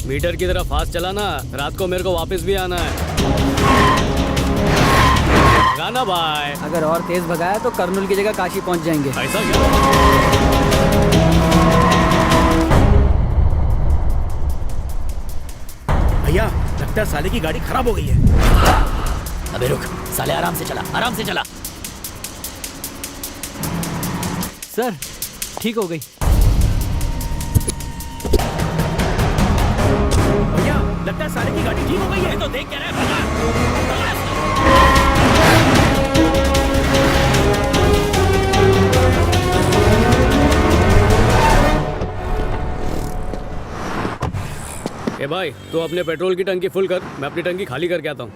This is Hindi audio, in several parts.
मीटर की तरह फास्ट चलाना, रात को मेरे को वापस भी आना है। गाना भाई। अगर और तेज भगाया तो कर्नूल की जगह काशी पहुंच जाएंगे। ऐसा क्या? भैया लगता है साले की गाड़ी खराब हो गई है। अबे रुक साले, आराम से चला, आराम से चला। सर ठीक हो गई। भैया लगता है साले की गाड़ी ठीक हो गई है। तो देख क्या रहा है, भगा। ए भाई, तू अपने पेट्रोल की टंकी फुल कर, मैं अपनी टंकी खाली करके आता हूँ।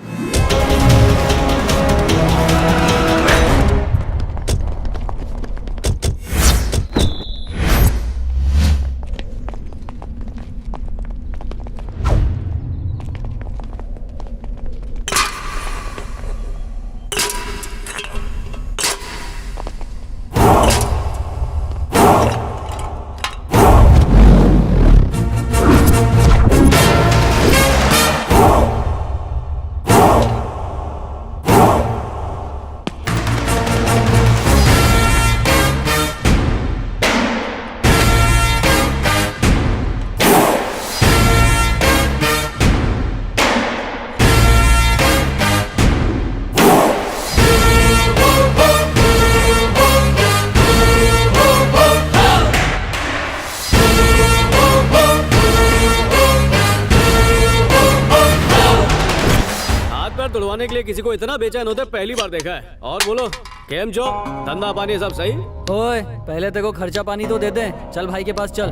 तोड़वाने के लिए किसी को इतना बेचैन होते पहली बार देखा है। और बोलो केम जो, धंधा पानी सब सही? ओए पहले तेरे को खर्चा पानी तो दे दे। चल भाई के पास चल।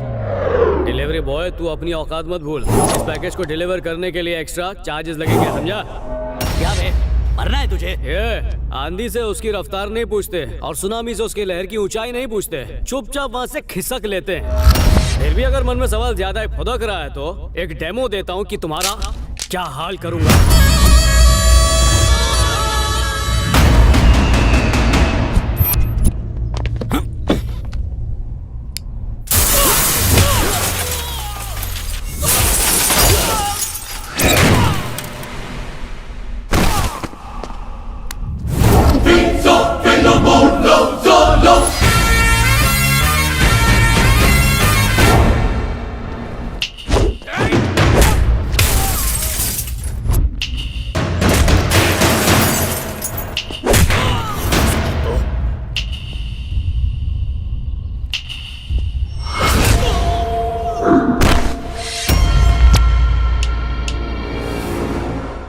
डिलीवरी बॉय, तू अपनी औकात मत भूल। इस पैकेज को डिलीवर करने के लिए एक्स्ट्रा चार्जेस लगेंगे, समझा? क्या बे, मरना है तुझे? ये आंधी से उसकी रफ्तार नहीं पूछते और सुनामी से उसकी लहर की ऊंचाई नहीं पूछते, चुपचाप वहाँ से खिसक लेते हैं। फिर भी अगर मन में सवाल ज्यादा फुदक रहा है तो एक डेमो देता हूँ कि तुम्हारा क्या हाल करूंगा।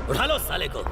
उठा लो साले को।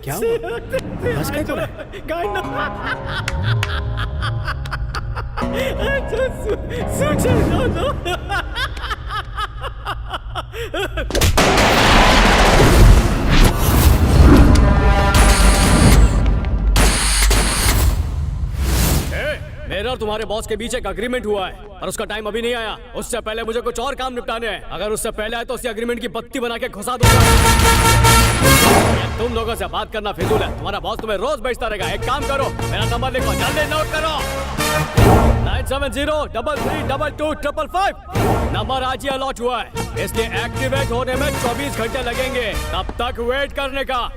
क्या हुआ? हंस क्या तो रहा मेरा और तुम्हारे बॉस के बीच एक एग्रीमेंट हुआ है और उसका टाइम अभी नहीं आया। उससे पहले मुझे कुछ और काम निपटाने हैं। अगर उससे पहले आए तो उसी एग्रीमेंट की बत्ती बना के घुसा दूंगा। ये तुम लोगों से बात करना फिजूल है। तुम्हारा बॉस तुम्हें रोज बेचता रहेगा। एक काम करो, मेरा नंबर लिखो, जल्दी नोट करो। 9703322555। नंबर आज ही अलॉट हुआ है, इसलिए एक्टिवेट होने में 24 घंटे लगेंगे। तब तक वेट करने का।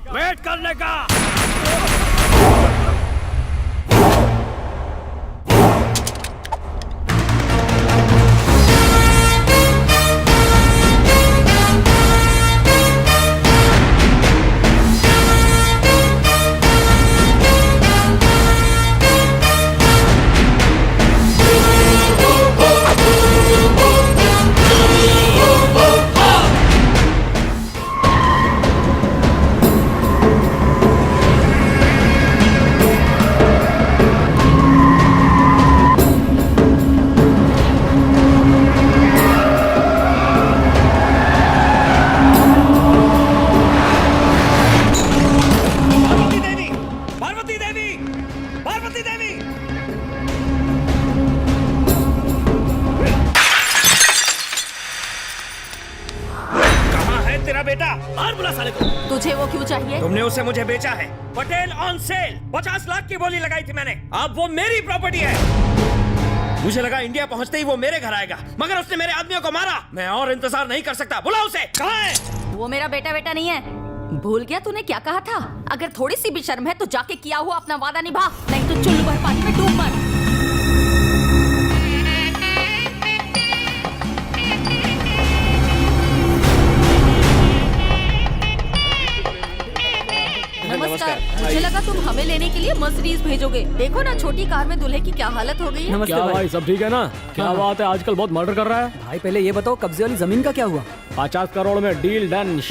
तुझे वो क्यों चाहिए? तुमने उसे मुझे बेचा है। पटेल ऑन सेल 50 लाख की बोली लगाई थी मैंने। अब वो मेरी प्रॉपर्टी है। मुझे लगा इंडिया पहुंचते ही वो मेरे घर आएगा, मगर उसने मेरे आदमियों को मारा। मैं और इंतजार नहीं कर सकता। बुलाओ उसे। कहाँ है? वो मेरा बेटा नहीं है। भूल गया तूने क्या कहा था? अगर थोड़ी सी भी शर्म है तो जाके किया हुआ अपना वादा निभा, नहीं तो चुल्लू भर पानी में डूब मर। नमस्कार। मुझे लगा तुम हमें लेने के लिए मर्सिडीज भेजोगे। देखो ना, छोटी कार में दूल्हे की क्या हालत हो गई है। नमस्ते क्या भाई। भाई, सब ठीक है ना? क्या बात है, आजकल बहुत मर्डर कर रहा है। भाई पहले ये बताओ, कब्जे वाली जमीन का क्या हुआ? 50 करोड़ में डील डन।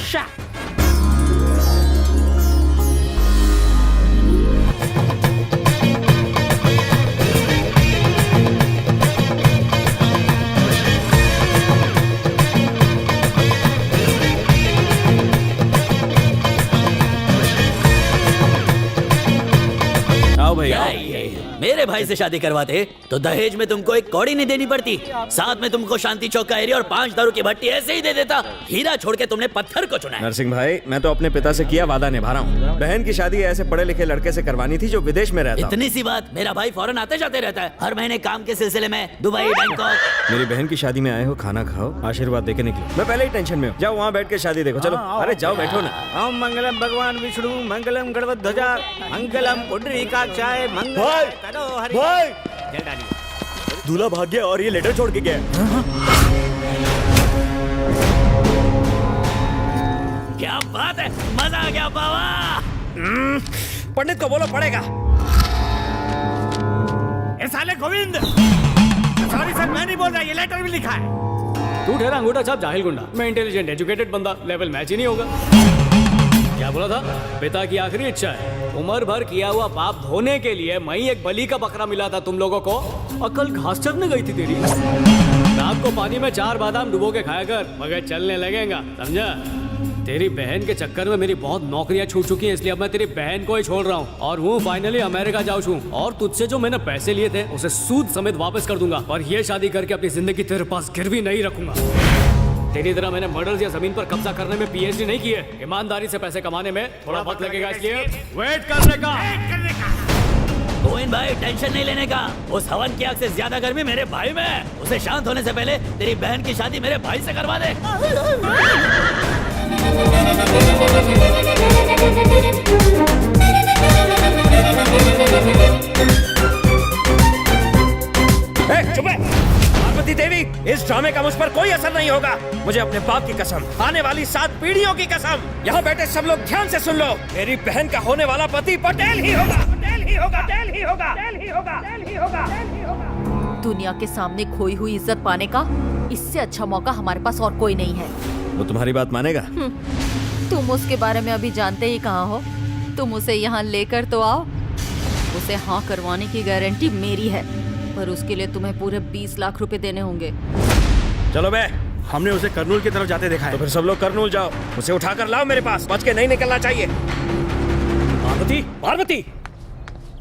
क्या ये? मेरे भाई से शादी करवाते तो दहेज में तुमको एक कौड़ी नहीं देनी पड़ती, साथ में तुमको शांति चौक का एरिया और 5 दारू की भट्टी ऐसे ही दे देता। हीरा छोड़ के तुमने पत्थर को चुना है। नरसिंह भाई, मैं तो अपने पिता से किया वादा निभा रहा हूँ। बहन की शादी ऐसे पढ़े लिखे लड़के से करवानी थी जो विदेश में रहता। इतनी सी बात, मेरा भाई फौरन आते जाते रहता है, हर महीने काम के सिलसिले में दुबई, बैंकॉक। मेरी बहन की शादी में आए हो, खाना खाओ, आशीर्वाद देके निकलो। मैं पहले ही टेंशन में हूँ। जाओ वहाँ बैठ के शादी देखो। चलो, अरे जाओ, बैठो ना। ओम मंगलम भगवान विष्णु मंगलम गणपत ध्वजा मंगलम पुंडरीकाक्षाय मंगल करो हरि। दूल्हा भाग गया और ये लेटर छोड़ के गया। क्या बात है, मजा आ गया बाबा। पंडित को बोलो पड़ेगा। ए साले गोविंद, सॉरी सर, मैं नहीं बोल रहा, ये लेटर भी लिखा है। तू ठहरा अंगूठा छाप जाहिल गुंडा। मैं इंटेलिजेंट एजुकेटेड बंदा, लेवल मैच ही नहीं होगा। क्या बोला था? पिता की आखिरी इच्छा है। उम्र भर किया हुआ पाप धोने के लिए मैं ही एक बलि का बकरा मिला था तुम लोगों को। अकल घास चरने गई थी तेरी। रात को पानी में 4 बादाम डुबो के खाया कर, मगर चलने लगेगा, समझा? तेरी बहन के चक्कर में मेरी बहुत नौकरियां छूट चुकी हैं, इसलिए अब मैं तेरी बहन को ही छोड़ रहा हूँ और वो फाइनली अमेरिका जाऊँ छू। और तुझसे जो मैंने पैसे लिए थे उसे सूद समेत वापस कर दूंगा, पर ये शादी करके अपनी जिंदगी तेरे पास गिरवी नहीं रखूंगा। तेरी तरह मैंने मर्डर्स या जमीन पर कब्जा करने में पीएचडी नहीं की है। ईमानदारी से पैसे कमाने में थोड़ा वक्त लगेगा, इसलिए वेट करने का। गोविंद भाई, टेंशन नहीं लेने का। उस हवन की आग से ज्यादा गर्मी मेरे भाई में है। उसे शांत होने से पहले तेरी बहन की शादी मेरे भाई से करवा दे। चुप है। पार्वती देवी, इस ड्रामे का मुझ पर कोई असर नहीं होगा। मुझे अपने बाप की कसम, आने वाली 7 पीढ़ियों की कसम। यहाँ बैठे सब लोग ध्यान से सुन लो। मेरी बहन का होने वाला पति पटेल ही होगा। पटेल ही होगा। पटेल ही होगा। पटेल ही होगा। पटेल ही होगा। पटेल ही होगा। दुनिया के सामने खोई हुई इज्जत पाने का इससे अच्छा मौका हमारे पास और कोई नहीं है। वो तुम्हारी बात मानेगा? तुम उसके बारे में अभी जानते ही कहाँ हो। तुम उसे यहाँ लेकर तो आओ, उसे हाँ करवाने की गारंटी मेरी है, पर उसके लिए तुम्हें पूरे 20 लाख रुपए देने होंगे। चलो बे, हमने उसे करनूल की तरफ जाते देखा है। तो फिर सब लोग करनूल जाओ, उसे उठाकर लाओ मेरे पास। बच के नहीं निकलना चाहिए। पार्वती, पार्वती,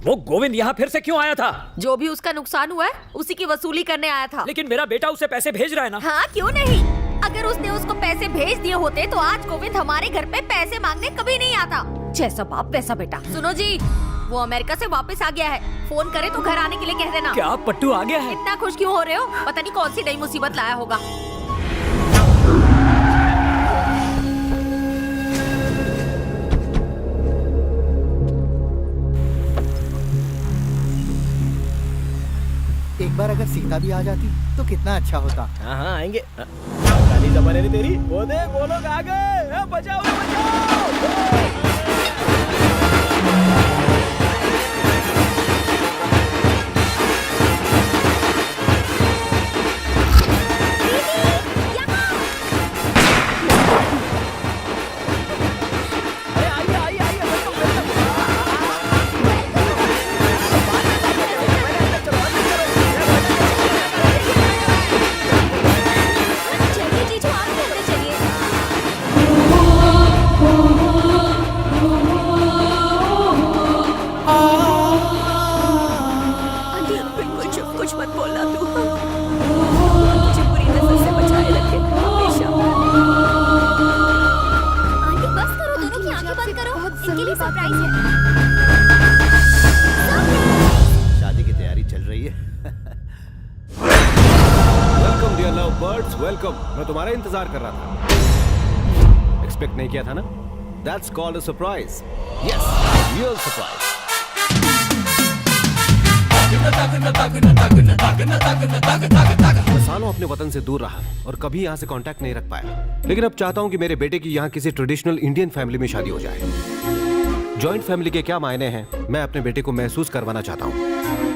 वो गोविंद यहाँ फिर से क्यों आया था? जो भी उसका नुकसान हुआ है उसी की वसूली करने आया था। लेकिन मेरा बेटा उसे पैसे भेज रहा है ना। हाँ क्यों नहीं, अगर उसने उसको पैसे भेज दिए होते तो आज गोविंद हमारे घर पे पैसे मांगने कभी नहीं आता। जैसा बाप वैसा बेटा। सुनो जी, वो अमेरिका से वापस आ गया है, फोन करे तो घर आने के लिए कह देना। क्या पट्टू आ गया है? इतना खुश क्यों हो रहे हो? पता नहीं कौन सी नई मुसीबत लाया होगा। एक बार अगर सीता भी आ जाती तो कितना अच्छा होता। हाँ हाँ आएंगे। काली जबान है रे तेरी। वो देख वो लोग आ गए। बचाओ बचाओ। चलिए जीजू, आप भी अंदर चलिए। आंटी बिल्कुल चुप, कुछ मत बोलना तू। मुझे बुरी नजर से बचाए रखे हमेशा। आंटी बस करो, दोनों की आंखें बंद करो, इनके लिए सरप्राइज है। शादी की तैयारी चल रही है। Welcome dear love birds, welcome. मैं तुम्हारा इंतजार कर रहा था। एक्सपेक्ट नहीं किया था ना? That's called a surprise. Yes, real surprise. मैं सालों अपने वतन से दूर रहा और कभी यहाँ से कांटेक्ट नहीं रख पाया, लेकिन अब चाहता हूँ कि मेरे बेटे की यहाँ किसी ट्रेडिशनल इंडियन फैमिली में शादी हो जाए। जॉइंट फैमिली के क्या मायने हैं मैं अपने बेटे को महसूस करवाना चाहता हूँ।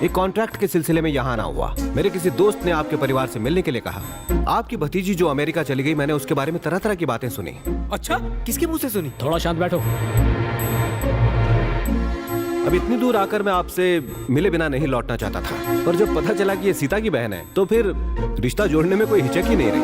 एक कॉन्ट्रैक्ट के सिलसिले में यहाँ आना हुआ। मेरे किसी दोस्त ने आपके परिवार से मिलने के लिए कहा। आपकी भतीजी जो अमेरिका चली गई, मैंने उसके बारे में तरह तरह की बातें सुनी। अच्छा, किसके मुंह से सुनी? थोड़ा शांत बैठो। अब इतनी दूर आकर मैं आपसे मिले बिना नहीं लौटना चाहता था, पर जब पता चला कि ये सीता की बहन है तो फिर रिश्ता जोड़ने में कोई हिचक ही नहीं रही।